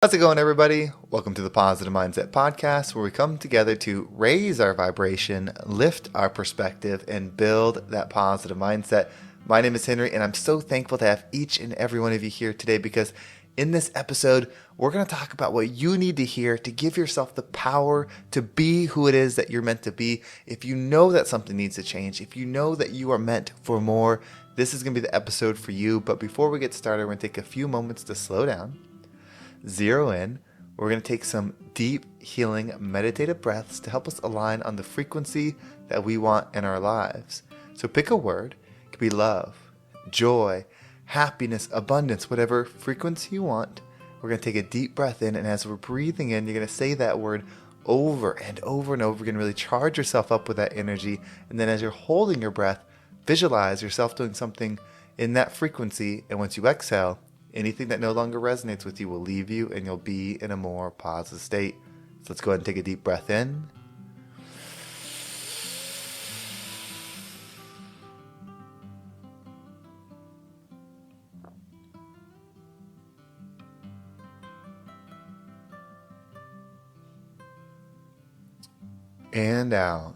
How's it going, everybody? Welcome to the Positive Mindset Podcast, where we come together to raise our vibration, lift our perspective, and build that positive mindset. My name is Henry, and I'm so thankful to have each and every one of you here today because in this episode, we're going to talk about what you need to hear to give yourself the power to be who it is that you're meant to be. If you know that something needs to change, if you know that you are meant for more, this is going to be the episode for you. But before we get started, we're going to take a few moments to slow down. Zero in. We're going to take some deep, healing, meditative breaths to help us align on the frequency that we want in our lives. So pick a word. It could be love, joy, happiness, abundance, whatever frequency you want. We're going to take a deep breath in, and as we're breathing in, you're going to say that word over and over and over. You're going to really charge yourself up with that energy. And then as you're holding your breath, visualize yourself doing something in that frequency. And once you exhale, anything that no longer resonates with you will leave you, and you'll be in a more positive state. So let's go ahead and take a deep breath in. And out.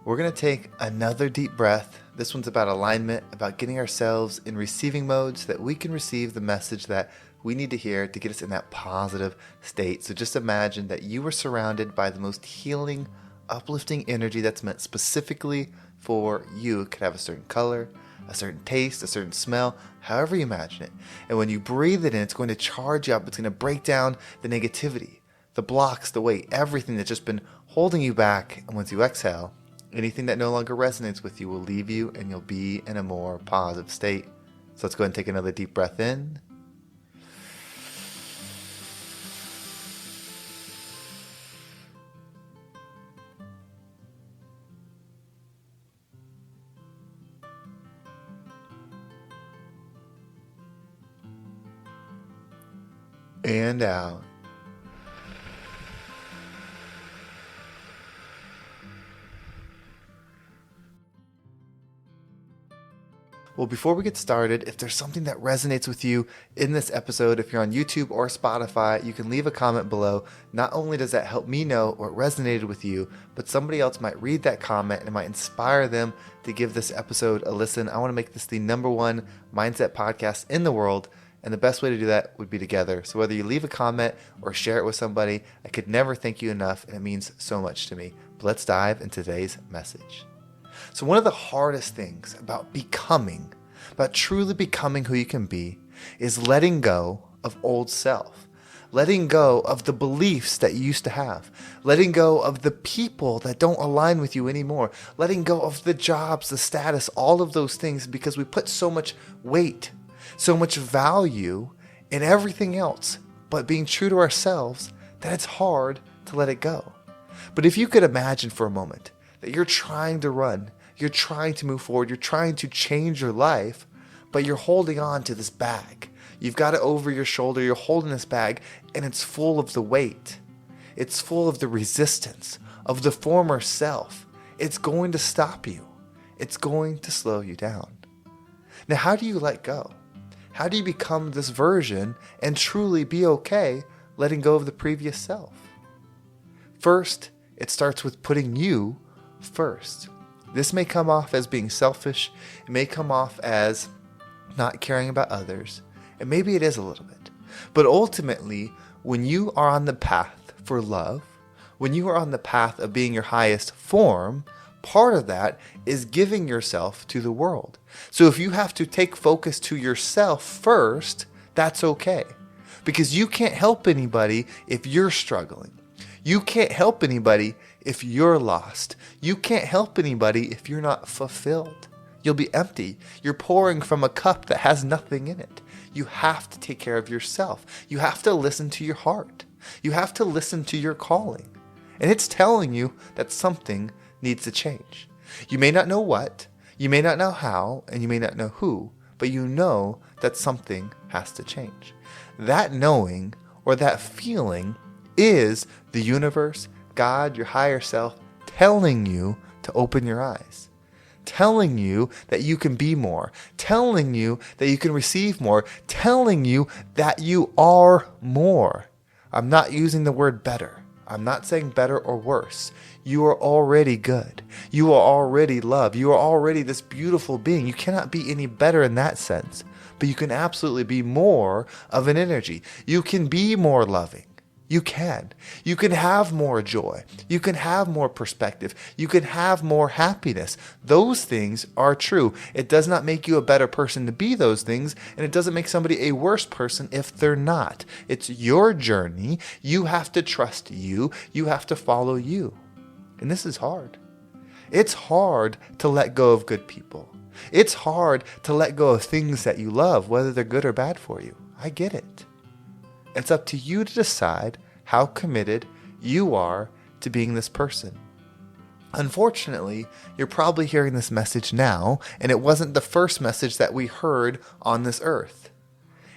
We're going to take another deep breath. This one's about alignment, about getting ourselves in receiving mode so that we can receive the message that we need to hear to get us in that positive state. So just imagine that you were surrounded by the most healing, uplifting energy that's meant specifically for you. It could have a certain color, a certain taste, a certain smell, however you imagine it. And when you breathe it in, it's going to charge you up. It's going to break down the negativity, the blocks, the weight, everything that's just been holding you back. And once you exhale, anything that no longer resonates with you will leave you, and you'll be in a more positive state. So let's go ahead and take another deep breath in. And out. Well, before we get started, if there's something that resonates with you in this episode, if you're on YouTube or Spotify, you can leave a comment below. Not only does that help me know what resonated with you, but somebody else might read that comment and it might inspire them to give this episode a listen. I want to make this the #1 mindset podcast in the world, and the best way to do that would be together. So whether you leave a comment or share it with somebody, I could never thank you enough, and it means so much to me. But let's dive into today's message. So one of the hardest things about truly becoming who you can be, is letting go of old self, letting go of the beliefs that you used to have, letting go of the people that don't align with you anymore, letting go of the jobs, the status, all of those things, because we put so much weight, so much value in everything else, but being true to ourselves, that it's hard to let it go. But if you could imagine for a moment that you're trying to run, you're trying to move forward, you're trying to change your life, but you're holding on to this bag. You've got it over your shoulder, you're holding this bag, and it's full of the weight. It's full of the resistance of the former self. It's going to stop you. It's going to slow you down. Now, how do you let go? How do you become this version and truly be okay letting go of the previous self? First, it starts with putting you first. This may come off as being selfish. It may come off as not caring about others. And maybe it is a little bit. But ultimately, when you are on the path for love, when you are on the path of being your highest form, part of that is giving yourself to the world. So if you have to take focus to yourself first, that's okay. Because you can't help anybody if you're struggling. You can't help anybody if you're lost. You can't help anybody if you're not fulfilled. You'll be empty. You're pouring from a cup that has nothing in it. You have to take care of yourself. You have to listen to your heart. You have to listen to your calling. And it's telling you that something needs to change. You may not know what, you may not know how, and you may not know who, but you know that something has to change. That knowing or that feeling is the universe, God, your higher self, telling you to open your eyes. telling you that you can be more, telling you that you can receive more, telling you that you are more. I'm not using the word better. I'm not saying better or worse. You are already good. You are already loved. You are already this beautiful being. You cannot be any better in that sense, but you can absolutely be more of an energy. You can be more loving. You can. You can have more joy. You can have more perspective. You can have more happiness. Those things are true. It does not make you a better person to be those things, and it doesn't make somebody a worse person if they're not. It's your journey. You have to trust you. You have to follow you. And this is hard. It's hard to let go of good people. It's hard to let go of things that you love, whether they're good or bad for you. I get it. It's up to you to decide how committed you are to being this person. Unfortunately, you're probably hearing this message now, and it wasn't the first message that we heard on this earth.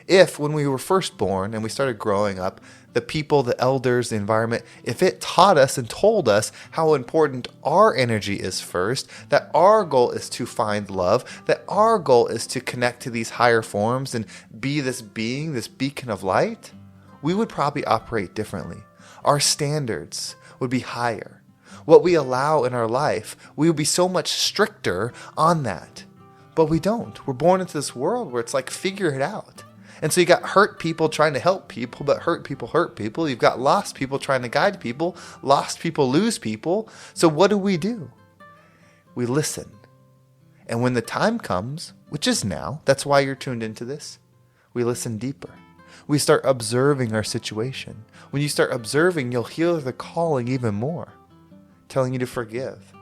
If, when we were first born and we started growing up, the people, the elders, the environment, if it taught us and told us how important our energy is first, that our goal is to find love, that our goal is to connect to these higher forms and be this being, this beacon of light, we would probably operate differently. Our standards would be higher. What we allow in our life, we would be so much stricter on that. But we don't. We're born into this world where it's like, figure it out. And so you got hurt people trying to help people, but hurt people hurt people. You've got lost people trying to guide people. Lost people lose people. So what do? We listen. And when the time comes, which is now, that's why you're tuned into this, we listen deeper. We start observing our situation. When you start observing, you'll hear the calling even more, telling you to forgive,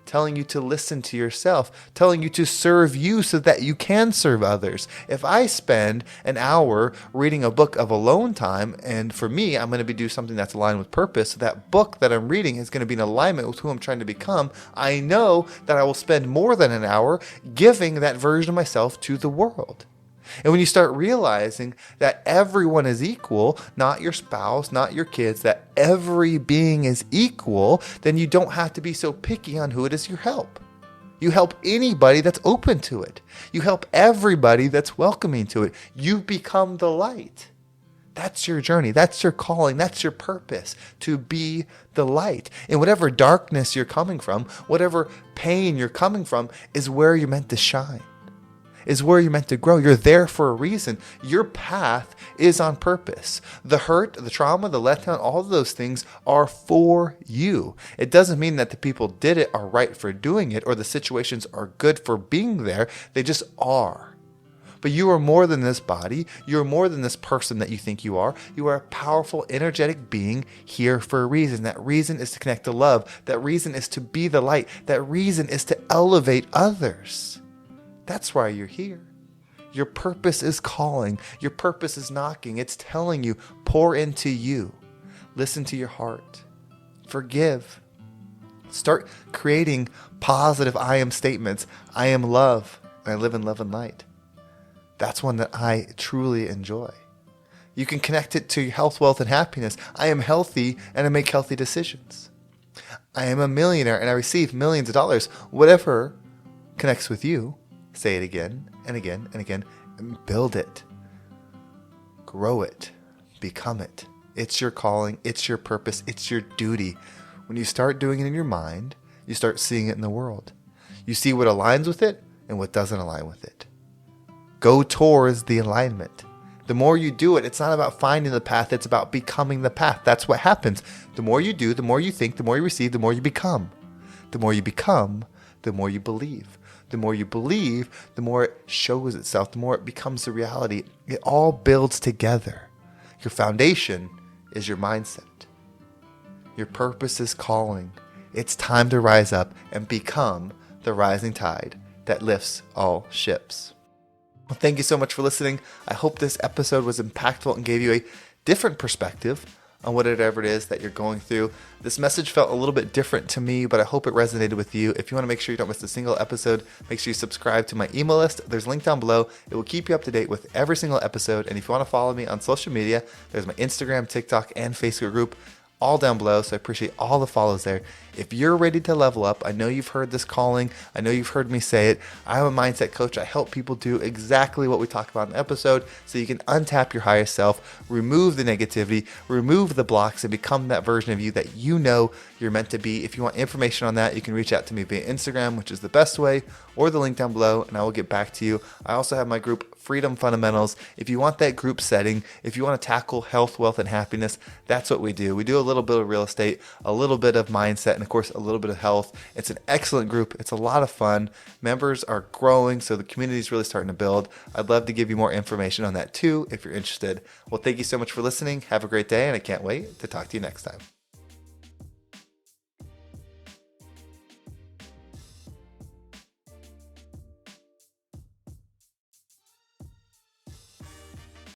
telling you to listen to yourself, telling you to serve you so that you can serve others. If I spend an hour reading a book of alone time, and for me, I'm going to do something that's aligned with purpose, so that book that I'm reading is going to be in alignment with who I'm trying to become, I know that I will spend more than an hour giving that version of myself to the world. And when you start realizing that everyone is equal, not your spouse, not your kids, that every being is equal, then you don't have to be so picky on who it is you help. You help anybody that's open to it. You help everybody that's welcoming to it. You become the light. That's your journey. That's your calling. That's your purpose, to be the light. And whatever darkness you're coming from, whatever pain you're coming from, is where you're meant to shine. Is where you're meant to grow. You're there for a reason. Your path is on purpose. The hurt, the trauma, the letdown, all of those things are for you. It doesn't mean that the people did it are right for doing it or the situations are good for being there. They just are. But you are more than this body. You are more than this person that you think you are. You are a powerful, energetic being here for a reason. That reason is to connect to love. That reason is to be the light. That reason is to elevate others. That's why you're here. Your purpose is calling. Your purpose is knocking. It's telling you, pour into you. Listen to your heart. Forgive. Start creating positive I am statements. I am love, and I live in love and light. That's one that I truly enjoy. You can connect it to your health, wealth, and happiness. I am healthy, and I make healthy decisions. I am a millionaire, and I receive millions of dollars. Whatever connects with you, say it again and again and again, and build it. Grow it. Become it. It's your calling. It's your purpose. It's your duty. When you start doing it in your mind, you start seeing it in the world. You see what aligns with it and what doesn't align with it. Go towards the alignment. The more you do it, it's not about finding the path. It's about becoming the path. That's what happens. The more you do, the more you think, the more you receive, the more you become. The more you become, the more you believe. The more you believe, the more it shows itself, the more it becomes a reality. It all builds together. Your foundation is your mindset. Your purpose is calling. It's time to rise up and become the rising tide that lifts all ships. Well, thank you so much for listening. I hope this episode was impactful and gave you a different perspective on whatever it is that you're going through. This message felt a little bit different to me, but I hope it resonated with you. If you want to make sure you don't miss a single episode, make sure you subscribe to my email list. There's a link down below. It will keep you up to date with every single episode. And if you want to follow me on social media, there's my Instagram, TikTok, and Facebook group. all down below. So I appreciate all the follows there. If you're ready to level up, I know you've heard this calling. I know you've heard me say it. I'm a mindset coach. I help people do exactly what we talk about in the episode so you can untap your higher self, remove the negativity, remove the blocks, and become that version of you that you know you're meant to be. If you want information on that, you can reach out to me via Instagram, which is the best way, or the link down below, and I will get back to you. I also have my group, Freedom Fundamentals. If you want that group setting, if you want to tackle health, wealth, and happiness, that's what we do. We do a little bit of real estate, a little bit of mindset, and of course, a little bit of health. It's an excellent group. It's a lot of fun. Members are growing, so the community is really starting to build. I'd love to give you more information on that too if you're interested. Well, thank you so much for listening. Have a great day, and I can't wait to talk to you next time.